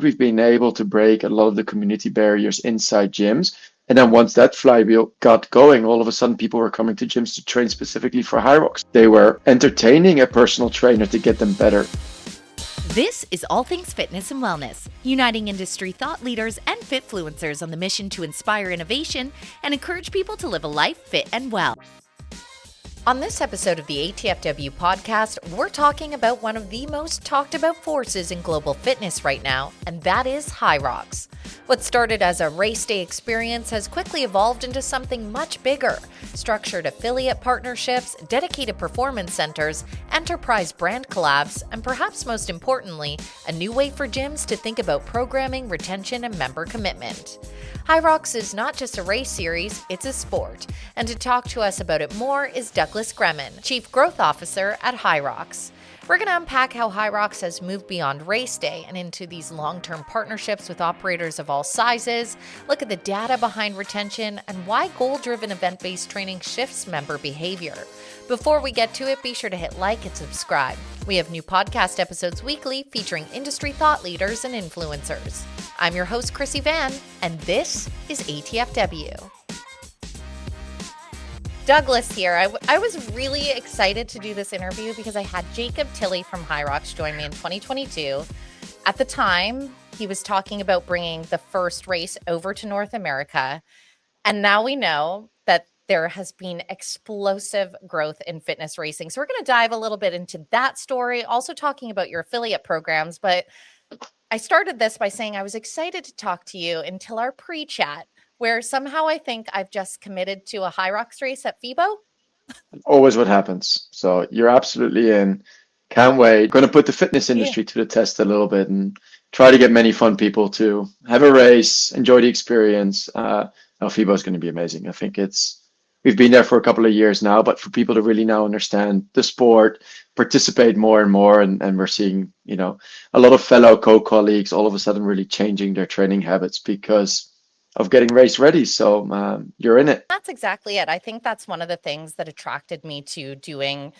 we've been able to break a lot of the community barriers inside gyms. And then once that flywheel got going, all of a sudden people were coming to gyms to train specifically for HYROX. They were entertaining a personal trainer to get them better. This is All Things Fitness and Wellness, uniting industry thought leaders and fitfluencers on the mission to inspire innovation and encourage people to live a life fit and well. On this episode of the ATFW podcast, we're talking about one of the most talked about forces in global fitness right now, and that is HYROX. What started as a race day experience has quickly evolved into something much bigger: structured affiliate partnerships, dedicated performance centers, enterprise brand collabs, and perhaps most importantly, a new way for gyms to think about programming, retention, and member commitment. HYROX is not just a race series, it's a sport. And to talk to us about it more is Douglas Gremmen, Chief Growth Officer at HYROX. We're going to unpack how HYROX has moved beyond race day and into these long-term partnerships with operators of all sizes, look at the data behind retention, and why goal-driven event-based training shifts member behavior. Before we get to it, be sure to hit like and subscribe. We have new podcast episodes weekly featuring industry thought leaders and influencers. I'm your host, Krissy Vann, and this is ATFW. Douglas here. I was really excited to do this interview because I had Jacob Tilley from HYROX join me in 2022. At the time, he was talking about bringing the first race over to North America. And now we know that there has been explosive growth in fitness racing. So we're going to dive a little bit into that story, also talking about your affiliate programs. But I started this by saying I was excited to talk to you until our pre-chat, where somehow I think I've just committed to a HYROX race at FIBO. Always what happens. So you're absolutely in. Can't wait. Going to put the fitness industry to the test a little bit and try to get many fun people to have a race, enjoy the experience. FIBO is going to be amazing. I think we've been there for a couple of years now, but for people to really now understand the sport, participate more and more, and we're seeing, a lot of fellow co-colleagues all of a sudden really changing their training habits because of getting race ready. So you're in it. That's exactly it. I think that's one of the things that attracted me to doing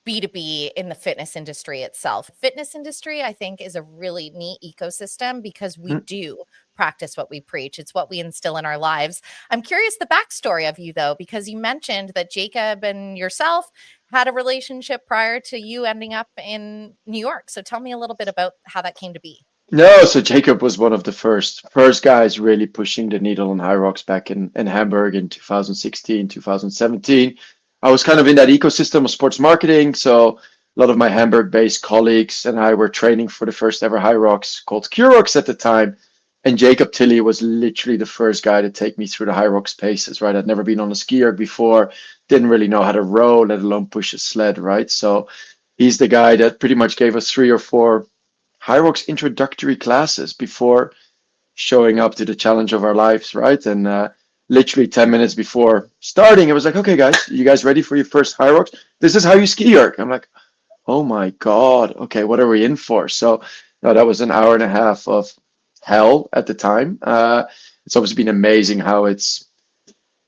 B2B in the fitness industry itself. Fitness industry, I think, is a really neat ecosystem because we do practice what we preach. It's what we instill in our lives. I'm curious the backstory of you, though, because you mentioned that Jacob and yourself had a relationship prior to you ending up in New York. So tell me a little bit about how that came to be. No, so Jacob was one of the first guys really pushing the needle on HYROX back in Hamburg in 2016, 2017. I was kind of in that ecosystem of sports marketing. So a lot of my Hamburg-based colleagues and I were training for the first ever HYROX called HYROX at the time. And Jacob Tilley was literally the first guy to take me through the HYROX paces, right? I'd never been on a ski erg before, didn't really know how to row, let alone push a sled, right? So he's the guy that pretty much gave us 3 or 4 HYROX introductory classes before showing up to the challenge of our lives, right? And literally 10 minutes before starting, it was like, okay, guys, you guys ready for your first HYROX? This is how you ski erg. I'm like, oh my God, okay, what are we in for? So no, that was an hour and a half of hell at the time. It's obviously been amazing how it's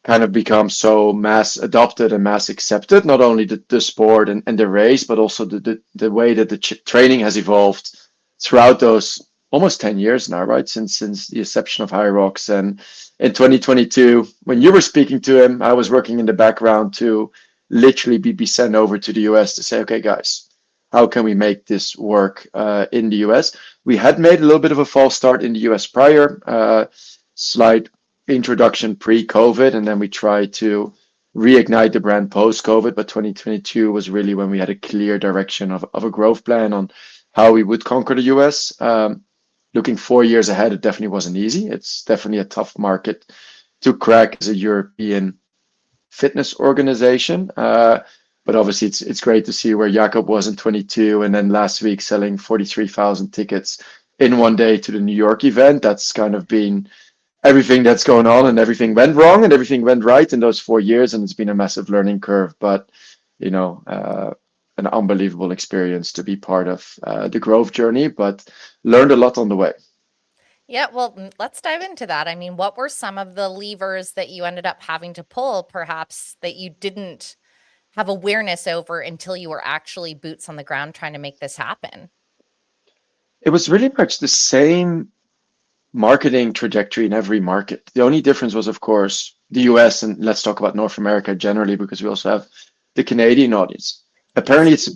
kind of become so mass adopted and mass accepted, not only the sport and the race, but also the way that the training has evolved throughout those almost 10 years now, right? Since the inception of HYROX. And in 2022, when you were speaking to him, I was working in the background to literally be sent over to the US to say, okay, guys, how can we make this work in the US? We had made a little bit of a false start in the US prior, slight introduction pre-COVID, and then we tried to reignite the brand post-COVID. But 2022 was really when we had a clear direction of a growth plan on how we would conquer the US. Looking 4 years ahead, it definitely wasn't easy. It's definitely a tough market to crack as a European fitness organization. But obviously, it's great to see where Jakob was in 22, and then last week selling 43,000 tickets in one day to the New York event. That's kind of been everything that's going on, and everything went wrong and everything went right in those 4 years, and it's been a massive learning curve. But an unbelievable experience to be part of the growth journey, but learned a lot on the way. Yeah, well, let's dive into that. I mean, what were some of the levers that you ended up having to pull, perhaps, that you didn't have awareness over until you were actually boots on the ground trying to make this happen? It was really much the same marketing trajectory in every market. The only difference was, of course, the US, and let's talk about North America generally because we also have the Canadian audience. Apparently, Yes.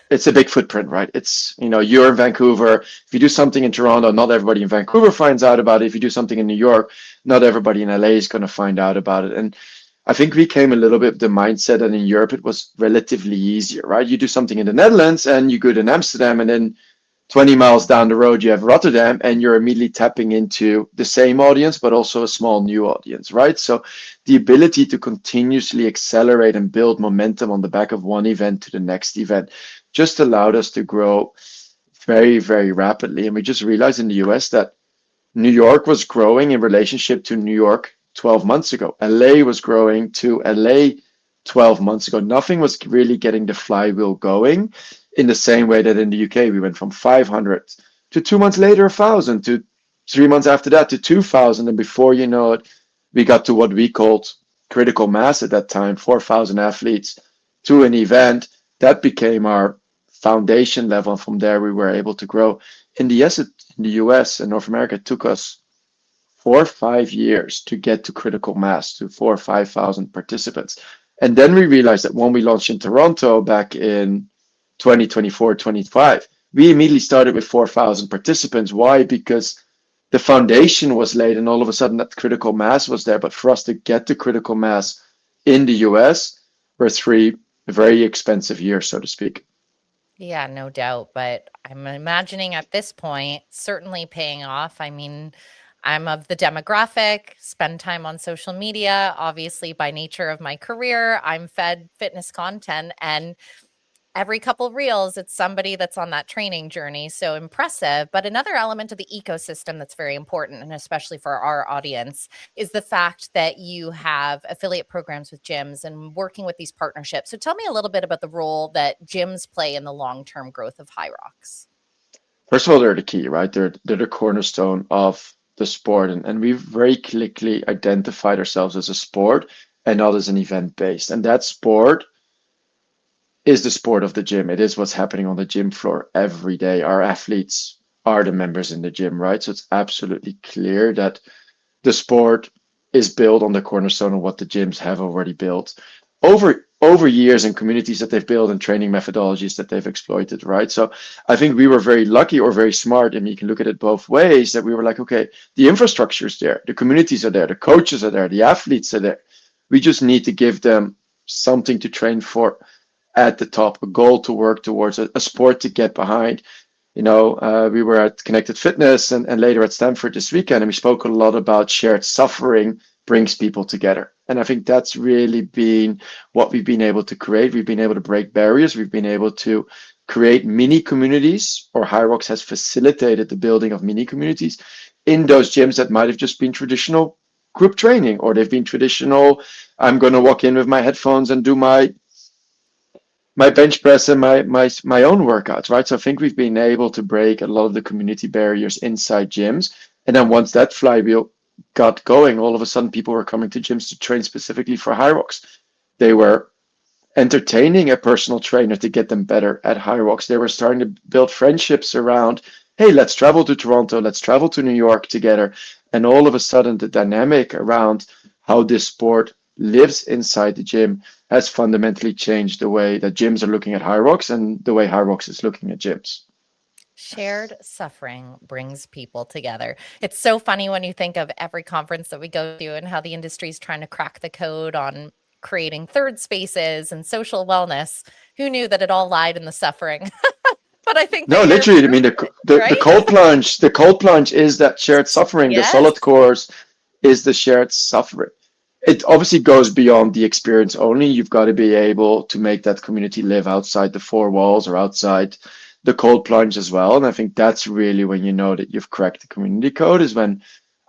it's a big footprint, right? It's, you're in Vancouver. If you do something in Toronto, not everybody in Vancouver finds out about it. If you do something in New York, not everybody in LA is going to find out about it. And I think we came a little bit of the mindset that in Europe it was relatively easier, right? You do something in the Netherlands and you go to Amsterdam, and then 20 miles down the road, you have Rotterdam, and you're immediately tapping into the same audience, but also a small new audience, right? So the ability to continuously accelerate and build momentum on the back of one event to the next event just allowed us to grow very, very rapidly. And we just realized in the US that New York was growing in relationship to New York 12 months ago. LA was growing to LA 12 months ago. Nothing was really getting the flywheel going in the same way that in the UK we went from 500 to 2 months later 1,000 to 3 months after that to 2,000. And before you know it, we got to what we called critical mass at that time, 4,000 athletes to an event. That became our foundation level. And from there, we were able to grow. In the US and North America, it took us 4 or 5 years to get to critical mass, to 4 or 5 thousand participants. And then we realized that when we launched in Toronto back in 2024, 25, we immediately started with 4,000 participants. Why? Because the foundation was laid and all of a sudden that critical mass was there. But for us to get to critical mass in the US were 3 very expensive years, so to speak. Yeah, no doubt. But I'm imagining at this point, certainly paying off. I mean, I'm of the demographic, spend time on social media. Obviously, by nature of my career, I'm fed fitness content. And every couple reels, it's somebody that's on that training journey. So impressive. But another element of the ecosystem that's very important, and especially for our audience, is the fact that you have affiliate programs with gyms and working with these partnerships. So tell me a little bit about the role that gyms play in the long-term growth of HYROX. First of all, they're the key, right? They're the cornerstone of the sport. And we've very quickly identified ourselves as a sport and not as an event based. And that sport is the sport of the gym. It is what's happening on the gym floor every day. Our athletes are the members in the gym, right? So it's absolutely clear that the sport is built on the cornerstone of what the gyms have already built over years and communities that they've built and training methodologies that they've exploited, right? So I think we were very lucky or very smart, and you can look at it both ways, that we were like, okay, the infrastructure is there, the communities are there, the coaches are there, the athletes are there. We just need to give them something to train for at the top, a goal to work towards, a sport to get behind. We were at Connected Fitness and later at Stanford this weekend, and we spoke a lot about shared suffering brings people together. And I think that's really been what we've been able to create. We've been able to break barriers. We've been able to create mini communities, or HYROX has facilitated the building of mini communities in those gyms that might have just been traditional group training, or they've been traditional, I'm going to walk in with my headphones and do my bench press and my own workouts, right? So I think we've been able to break a lot of the community barriers inside gyms. And then once that flywheel got going, all of a sudden people were coming to gyms to train specifically for HYROX. They were entertaining a personal trainer to get them better at HYROX. They were starting to build friendships around, hey, let's travel to Toronto, let's travel to New York together. And all of a sudden the dynamic around how this sport lives inside the gym has fundamentally changed the way that gyms are looking at HYROX and the way HYROX is looking at gyms. Shared suffering brings people together. It's so funny when you think of every conference that we go to and how the industry is trying to crack the code on creating third spaces and social wellness. Who knew that it all lied in the suffering? But I think No, that you're literally, I proof mean of it, the right? cold plunge is that shared suffering. The Yes. solid course is the shared suffering. It obviously goes beyond the experience only. You've got to be able to make that community live outside the four walls or outside the cold plunge as well. And I think that's really when you know that you've cracked the community code, is when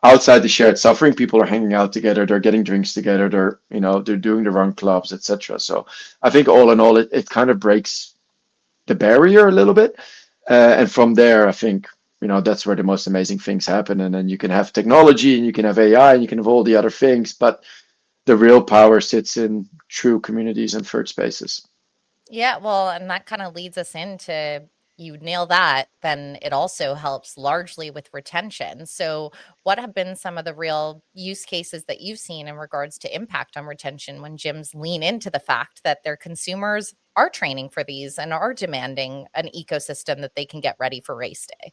outside the shared suffering, people are hanging out together, they're getting drinks together, they're doing the run clubs, etc. So I think all in all, it kind of breaks the barrier a little bit. And from there, I think, that's where the most amazing things happen. And then you can have technology and you can have AI and you can have all the other things, but the real power sits in true communities and third spaces. Yeah, well, and that kind of leads us into you nail that, then it also helps largely with retention. So, what have been some of the real use cases that you've seen in regards to impact on retention when gyms lean into the fact that their consumers are training for these and are demanding an ecosystem that they can get ready for race day?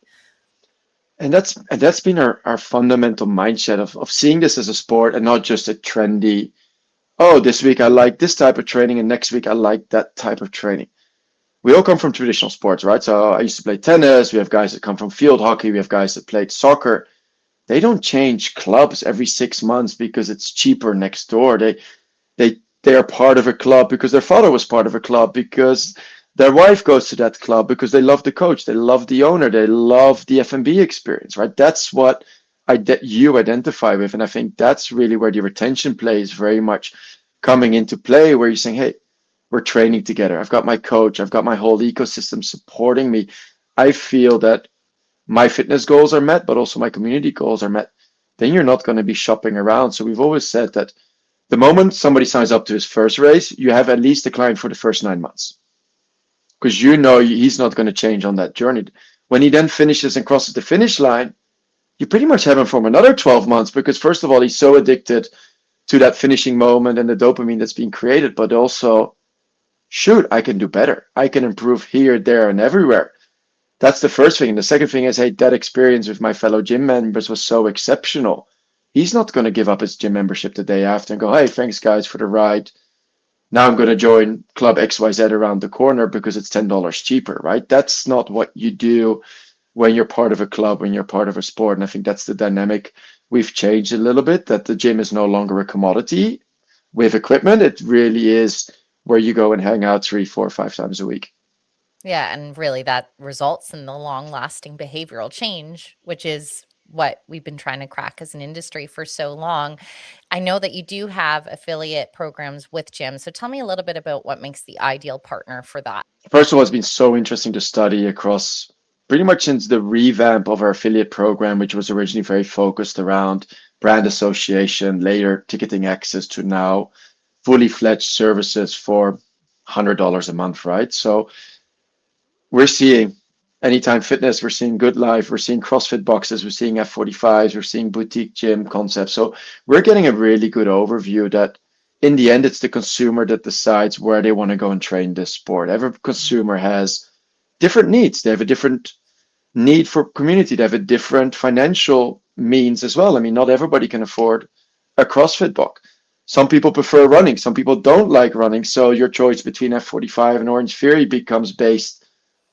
And that's been our fundamental mindset of seeing this as a sport and not just a trendy, oh, this week I like this type of training and next week I like that type of training. We all come from traditional sports, right? So I used to play tennis. We have guys that come from field hockey. We have guys that played soccer. They don't change clubs every 6 months because it's cheaper next door. They are part of a club because their father was part of a club, because their wife goes to that club, because they love the coach, they love the owner, they love the F&B experience, right? That's what you identify with. And I think that's really where the retention play is very much coming into play, where you're saying, hey, we're training together. I've got my coach, I've got my whole ecosystem supporting me. I feel that my fitness goals are met, but also my community goals are met. Then you're not going to be shopping around. So we've always said that the moment somebody signs up to his first race, you have at least a client for the first 9 months, because you know he's not going to change on that journey. When he then finishes and crosses the finish line, you pretty much have him for another 12 months, because first of all, he's so addicted to that finishing moment and the dopamine that's being created, but also, shoot, I can do better. I can improve here, there, and everywhere. That's the first thing. And the second thing is, hey, that experience with my fellow gym members was so exceptional. He's not going to give up his gym membership the day after and go, hey, thanks guys for the ride. Now I'm going to join Club XYZ around the corner because it's $10 cheaper, right? That's not what you do when you're part of a club, when you're part of a sport. And I think that's the dynamic we've changed a little bit, that the gym is no longer a commodity with equipment. It really is where you go and hang out 3, 4, 5 times a week. Yeah, and really that results in the long-lasting behavioral change, which is what we've been trying to crack as an industry for so long. I know that you do have affiliate programs with gyms. So tell me a little bit about what makes the ideal partner for that. First of all, it's been so interesting to study across pretty much since the revamp of our affiliate program, which was originally very focused around brand association, later ticketing access, to now fully fledged services for $100 a month, right? So we're seeing Anytime Fitness, we're seeing Good Life, we're seeing CrossFit boxes, we're seeing F45s, we're seeing boutique gym concepts. So we're getting a really good overview that in the end, it's the consumer that decides where they want to go and train this sport. Every consumer has different needs. They have a different need for community. They have a different financial means as well. I mean, not everybody can afford a CrossFit box. Some people prefer running. Some people don't like running. So your choice between F45 and Orange Theory becomes based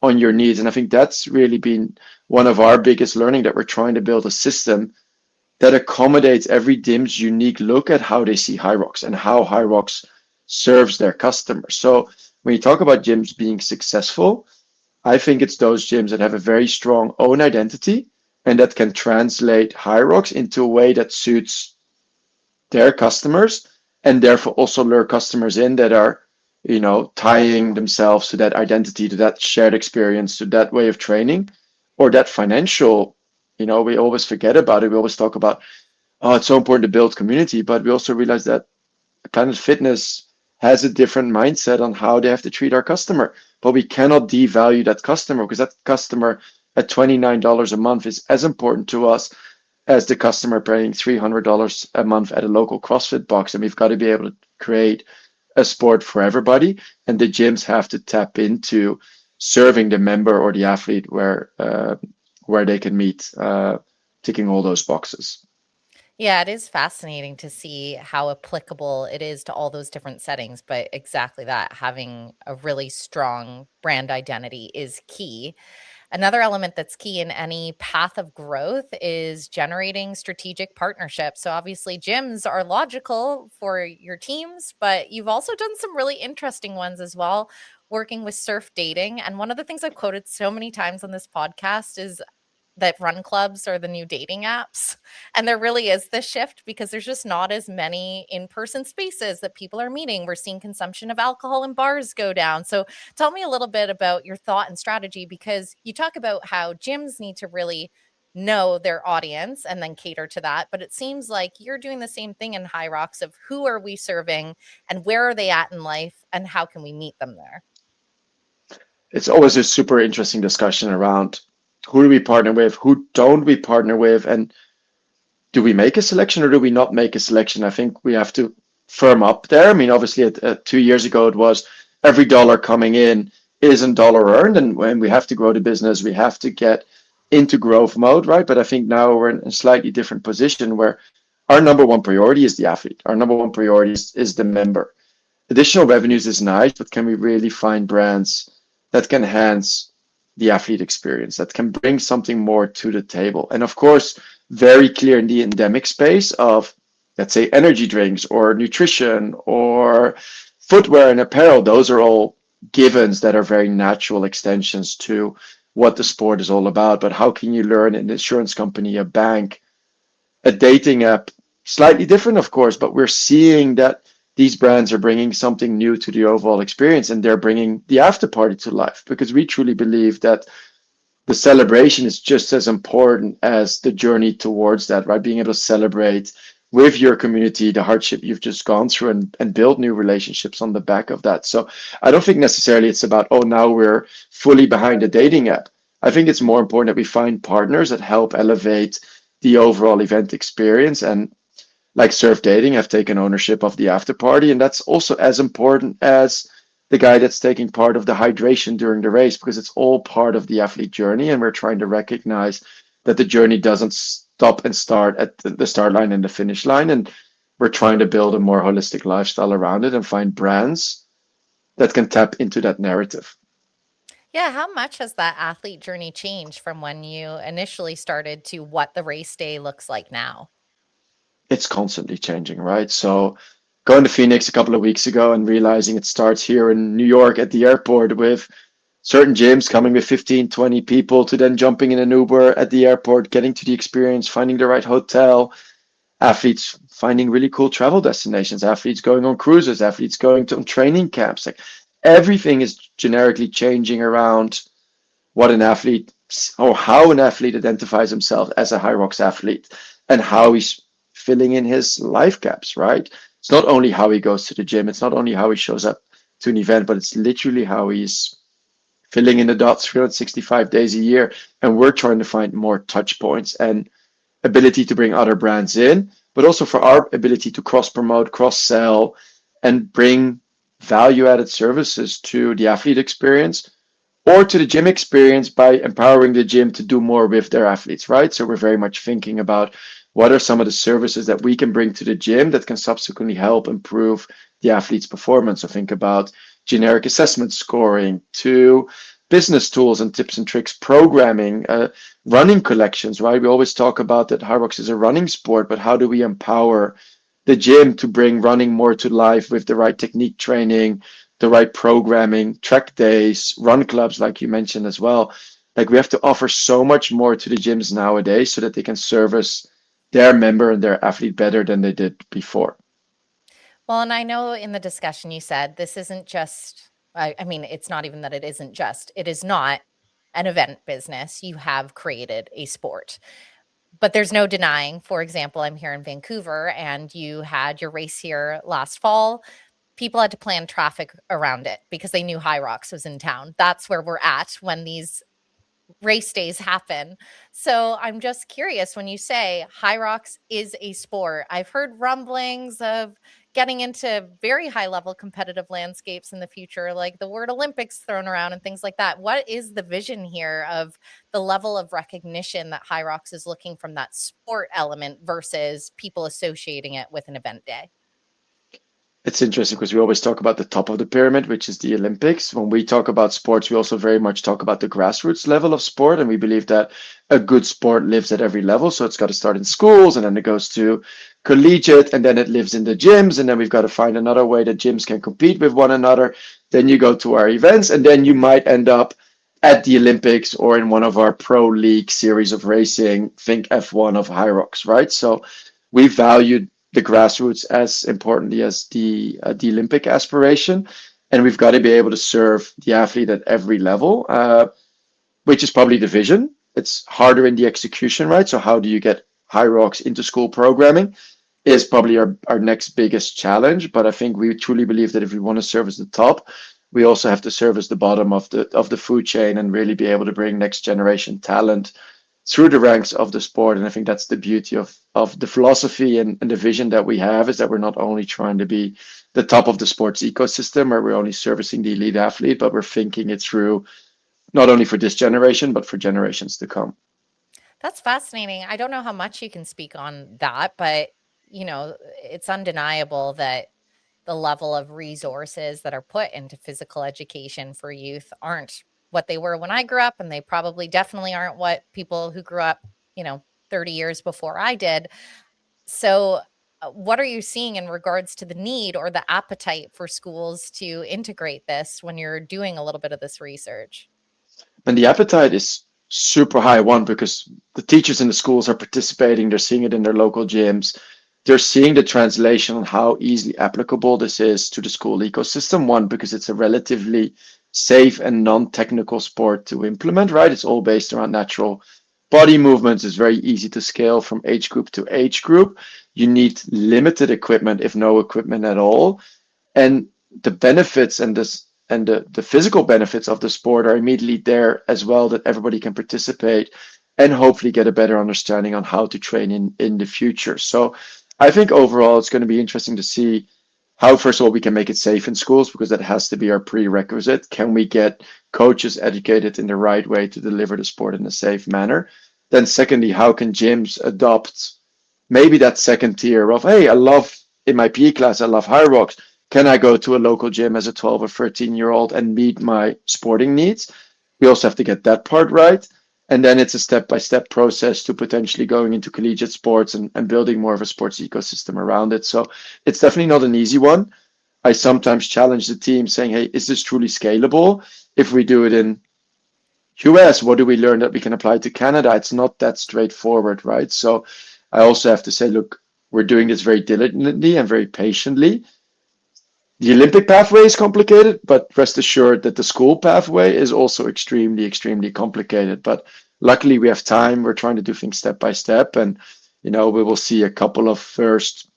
on your needs. And I think that's really been one of our biggest learning, that we're trying to build a system that accommodates every gym's unique look at how they see HYROX and how HYROX serves their customers. So when you talk about gyms being successful, I think it's those gyms that have a very strong own identity and that can translate HYROX into a way that suits their customers, and therefore also lure customers in that are, tying themselves to that identity, to that shared experience, to that way of training, or that financial. We always forget about it. We always talk about, oh, it's so important to build community, but we also realize that Planet Fitness has a different mindset on how they have to treat our customer. But we cannot devalue that customer, because that customer at $29 a month is as important to us as the customer paying $300 a month at a local CrossFit box. And we've got to be able to create a sport for everybody. And the gyms have to tap into serving the member or the athlete where they can meet, ticking all those boxes. Yeah, it is fascinating to see how applicable it is to all those different settings. But exactly that, having a really strong brand identity is key. Another element that's key in any path of growth is generating strategic partnerships. So, obviously, gyms are logical for your teams, but you've also done some really interesting ones as well, working with surf dating. And one of the things I've quoted so many times on this podcast is that run clubs are the new dating apps. And there really is this shift because there's just not as many in-person spaces that people are meeting. We're seeing consumption of alcohol in bars go down. So tell me a little bit about your thought and strategy, because you talk about how gyms need to really know their audience and then cater to that. But it seems like you're doing the same thing in HYROX of who are we serving and where are they at in life and how can we meet them there? it's always a super interesting discussion around who do we partner with, who don't we partner with, and do we make a selection or do we not make a selection? I think we have to firm up there. I mean, obviously, 2 years ago, it was every dollar coming in isn't dollar earned. And when we have to grow the business, we have to get into growth mode, right? But I think now we're in a slightly different position where our number one priority is the athlete. Our number one priority is the member. Additional revenues is nice, but can we really find brands that can enhance the athlete experience, that can bring something more to the table? And of course, very clear in the endemic space of, let's say, energy drinks or nutrition or footwear and apparel. Those are all givens that are very natural extensions to what the sport is all about. But how can you learn an insurance company, a bank, a dating app? Slightly different, of course, but we're seeing that these brands are bringing something new to the overall experience, and they're bringing the after party to life, because we truly believe that the celebration is just as important as the journey towards that, right? Being able to celebrate with your community the hardship you've just gone through, and build new relationships on the back of that. So I don't think necessarily it's about, oh, now we're fully behind a dating app. I think it's more important that we find partners that help elevate the overall event experience. And like Surf Dating have taken ownership of the after party, and that's also as important as the guy that's taking part of the hydration during the race, because it's all part of the athlete journey, and we're trying to recognize that the journey doesn't stop and start at the start line and the finish line, and we're trying to build a more holistic lifestyle around it and find brands that can tap into that narrative. Yeah, how much has that athlete journey changed from when you initially started to what the race day looks like now? It's constantly changing, right? So going to Phoenix a couple of weeks ago and realizing it starts here in New York at the airport with certain gyms coming with 15, 20 people, to then jumping in an Uber at the airport, getting to the experience, finding the right hotel, athletes finding really cool travel destinations, athletes going on cruises, athletes going to training camps. Like, everything is generically changing around what an athlete, or how an athlete identifies himself as a HYROX athlete, and how he's filling in his life gaps, right? It's not only how he goes to the gym, it's not only how he shows up to an event, but it's literally how he's filling in the dots 365 days a year. And we're trying to find more touch points and ability to bring other brands in, but also for our ability to cross promote, cross sell, and bring value added services to the athlete experience or to the gym experience by empowering the gym to do more with their athletes, right? So we're very much thinking about what are some of the services that we can bring to the gym that can subsequently help improve the athlete's performance. So think about generic assessment scoring, to business tools and tips and tricks programming, running collections, right? We always talk about that HYROX is a running sport, but how do we empower the gym to bring running more to life with the right technique training, the right programming, track days, run clubs, like you mentioned as well. Like, we have to offer so much more to the gyms nowadays so that they can service their member and their athlete better than they did before. Well, and I know in the discussion you said this isn't just, I mean, it's not even that it isn't just, it is not an event business. You have created a sport. But there's no denying, for example, I'm here in Vancouver and you had your race here last fall. People had to plan traffic around it because they knew HYROX was in town. That's where we're at when these race days happen. So I'm just curious, when you say HYROX is a sport, I've heard rumblings of getting into very high level competitive landscapes in the future, like the word Olympics thrown around and things like that. What is the vision here of the level of recognition that HYROX is looking from that sport element versus people associating it with an event day? It's interesting because we always talk about the top of the pyramid, which is the Olympics. When we talk about sports, we also very much talk about the grassroots level of sport. And we believe that a good sport lives at every level. So it's got to start in schools, and then it goes to collegiate, and then it lives in the gyms. And then we've got to find another way that gyms can compete with one another. Then you go to our events, and then you might end up at the Olympics or in one of our pro league series of racing. Think F1 of HYROX, right? So we valued the grassroots as importantly as the Olympic aspiration, and we've got to be able to serve the athlete at every level, which is probably the vision. It's harder in the execution, right? So how do you get HYROX into school programming is probably our next biggest challenge. But I think we truly believe that if we want to serve as the top, we also have to service the bottom of the food chain and really be able to bring next generation talent through the ranks of the sport. And I think that's the beauty of the philosophy and the vision that we have, is that we're not only trying to be the top of the sports ecosystem where we're only servicing the elite athlete, but we're thinking it through not only for this generation, but for generations to come. That's fascinating. I don't know how much you can speak on that, but it's undeniable that the level of resources that are put into physical education for youth aren't what they were when I grew up, and they probably definitely aren't what people who grew up, 30 years before I did. So, what are you seeing in regards to the need or the appetite for schools to integrate this when you're doing a little bit of this research? And the appetite is super high, one, because the teachers in the schools are participating, they're seeing it in their local gyms, they're seeing the translation on how easily applicable this is to the school ecosystem. One, because it's a relatively safe and non-technical sport to implement, right? It's all based around natural body movements. It's very easy to scale from age group to age group. You need limited equipment, if no equipment at all. And the benefits and the physical benefits of the sport are immediately there as well, that everybody can participate and hopefully get a better understanding on how to train in the future. So I think overall it's going to be interesting to see how, first of all, we can make it safe in schools, because that has to be our prerequisite. Can we get coaches educated in the right way to deliver the sport in a safe manner? Then secondly, how can gyms adopt maybe that second tier of, hey, I love in my PE class, I love HYROX. Can I go to a local gym as a 12 or 13-year-old and meet my sporting needs? We also have to get that part right. And then it's a step-by-step process to potentially going into collegiate sports and building more of a sports ecosystem around it. So it's definitely not an easy one. I sometimes challenge the team saying, hey, is this truly scalable? If we do it in US, what do we learn that we can apply to Canada? It's not that straightforward, right? So I also have to say, look, we're doing this very diligently and very patiently. The Olympic pathway is complicated, but rest assured that the school pathway is also extremely, extremely complicated. But luckily, we have time. We're trying to do things step by step, and we will see a couple of first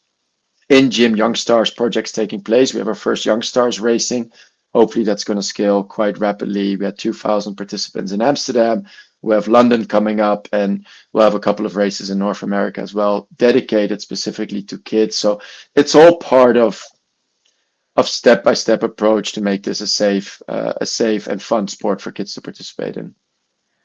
in-gym Young Stars projects taking place. We have our first Young Stars racing. Hopefully, that's going to scale quite rapidly. We had 2,000 participants in Amsterdam. We have London coming up, and we'll have a couple of races in North America as well, dedicated specifically to kids. So it's all part of step-by-step approach to make this a safe and fun sport for kids to participate in.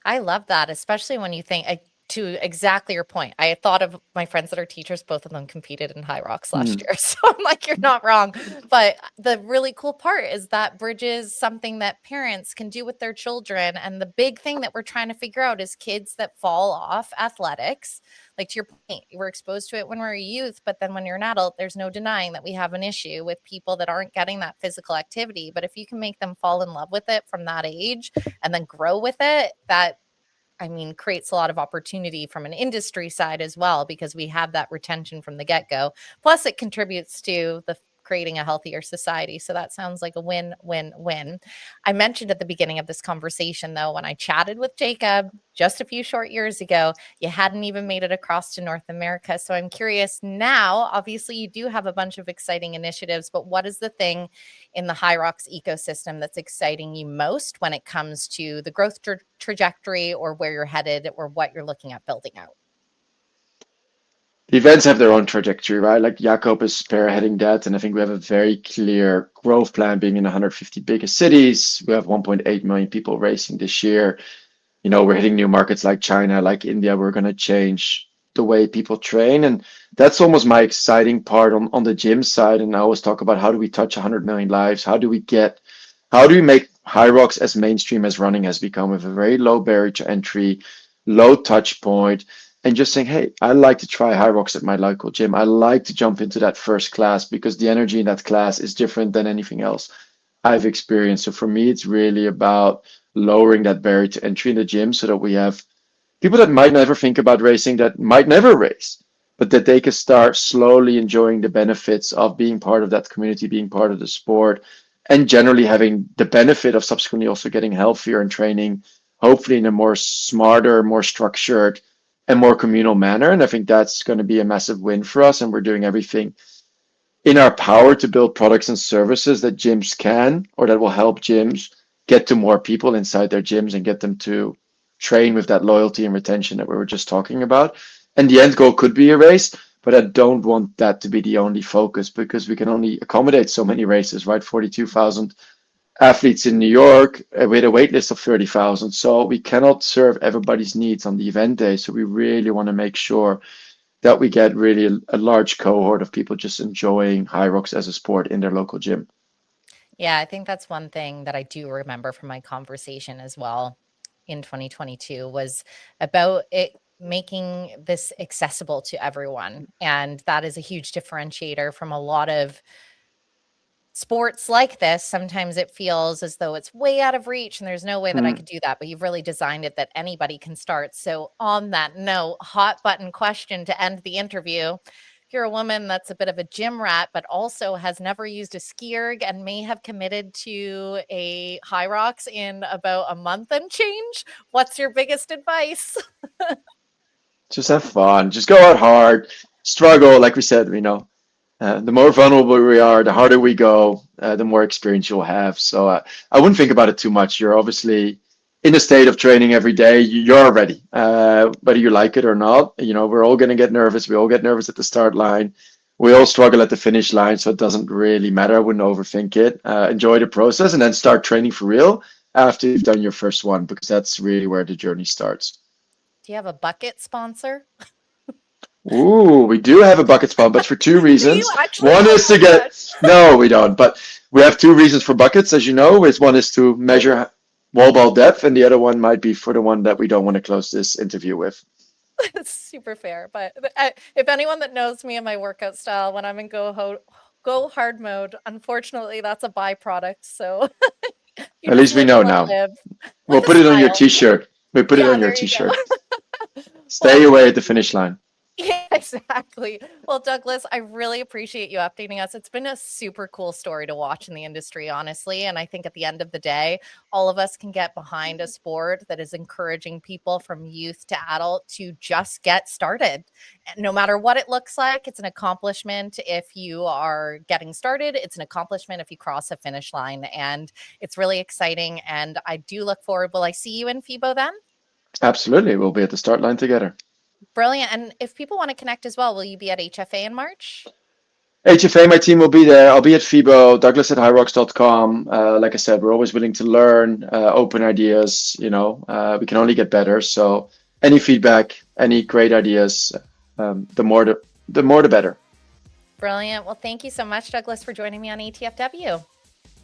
I love that, especially when you think to exactly your point. I thought of my friends that are teachers, both of them competed in HYROX last year. So I'm like, you're not wrong. But the really cool part is that bridges something that parents can do with their children. And the big thing that we're trying to figure out is kids that fall off athletics. Like, to your point, we're exposed to it when we're a youth, but then when you're an adult, there's no denying that we have an issue with people that aren't getting that physical activity. But if you can make them fall in love with it from that age and then grow with it, that creates a lot of opportunity from an industry side as well, because we have that retention from the get-go. Plus, it contributes to the creating a healthier society. So that sounds like a win-win-win. I mentioned at the beginning of this conversation, though, when I chatted with Jacob just a few short years ago, you hadn't even made it across to North America. So I'm curious now, obviously you do have a bunch of exciting initiatives, but what is the thing in the HYROX ecosystem that's exciting you most when it comes to the growth trajectory, or where you're headed, or what you're looking at building out? The events have their own trajectory, right? Like Jakob is spearheading that, and I think we have a very clear growth plan, being in 150 biggest cities. We have 1.8 million people racing this year. We're hitting new markets like China, like India. We're going to change the way people train, and that's almost my exciting part on the gym side. And I always talk about, how do we touch 100 million lives? How do we make HYROX as mainstream as running has become, with a very low barrier to entry, low touch point, and just saying, hey, I like to try HYROX at my local gym. I like to jump into that first class because the energy in that class is different than anything else I've experienced. So for me, it's really about lowering that barrier to entry in the gym, so that we have people that might never think about racing, that might never race, but that they can start slowly enjoying the benefits of being part of that community, being part of the sport, and generally having the benefit of subsequently also getting healthier and training, hopefully in a more smarter, more structured, and more communal manner. And I think that's going to be a massive win for us. And we're doing everything in our power to build products and services that gyms can, or that will help gyms get to more people inside their gyms and get them to train with that loyalty and retention that we were just talking about. And the end goal could be a race, but I don't want that to be the only focus because we can only accommodate so many races, right? 42,000 athletes in New York with a wait list of 30,000. So we cannot serve everybody's needs on the event day. So we really want to make sure that we get really a large cohort of people just enjoying HYROX as a sport in their local gym. Yeah, I think that's one thing that I do remember from my conversation as well in 2022 was about it making this accessible to everyone. And that is a huge differentiator from a lot of sports like this. Sometimes it feels as though it's way out of reach and there's no way that I could do that, but you've really designed it that anybody can start. So on that note, hot button question to end the interview. If you're a woman that's a bit of a gym rat, but also has never used a ski erg and may have committed to a HYROX in about a month and change, what's your biggest advice? Just have fun, just go out hard, struggle. Like we said, the more vulnerable we are, the harder we go, the more experience you'll have. So I wouldn't think about it too much. You're obviously in a state of training every day. You're ready, whether you like it or not. We're all going to get nervous. We all get nervous at the start line. We all struggle at the finish line, so it doesn't really matter. I wouldn't overthink it. Enjoy the process and then start training for real after you've done your first one, because that's really where the journey starts. Do you have a bucket sponsor? Ooh, we do have a bucket spot, but for two reasons. actually One have is to get, no, we don't, but we have two reasons for buckets, as you know. One is to measure wall ball depth, and the other one might be for the one that we don't want to close this interview with. It's super fair. But if anyone that knows me and my workout style, when I'm in go hard mode, unfortunately, that's a byproduct. So At least we know now. We'll put it on your t-shirt. We put it on your t-shirt. Stay away at the finish line. Yeah, exactly. Well, Douglas, I really appreciate you updating us. It's been a super cool story to watch in the industry, honestly. And I think at the end of the day, all of us can get behind a sport that is encouraging people from youth to adult to just get started. And no matter what it looks like, it's an accomplishment if you are getting started. It's an accomplishment if you cross a finish line. And it's really exciting. And I do look forward. Will I see you in FIBO then? Absolutely. We'll be at the start line together. Brilliant. And if people want to connect as well, will you be at HFA in March? HFA, my team will be there. I'll be at FIBO, Douglas at HYROX.com. Like I said, we're always willing to learn, open ideas. We can only get better. So any feedback, any great ideas, the more the better. Brilliant. Well, thank you so much, Douglas, for joining me on ETFW.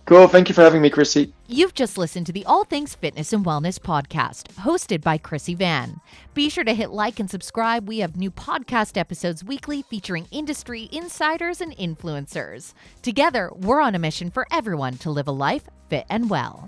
Cool. Thank you for having me, Krissy. You've just listened to the All Things Fitness and Wellness podcast, hosted by Krissy Vann. Be sure to hit like and subscribe. We have new podcast episodes weekly featuring industry insiders and influencers. Together, we're on a mission for everyone to live a life fit and well.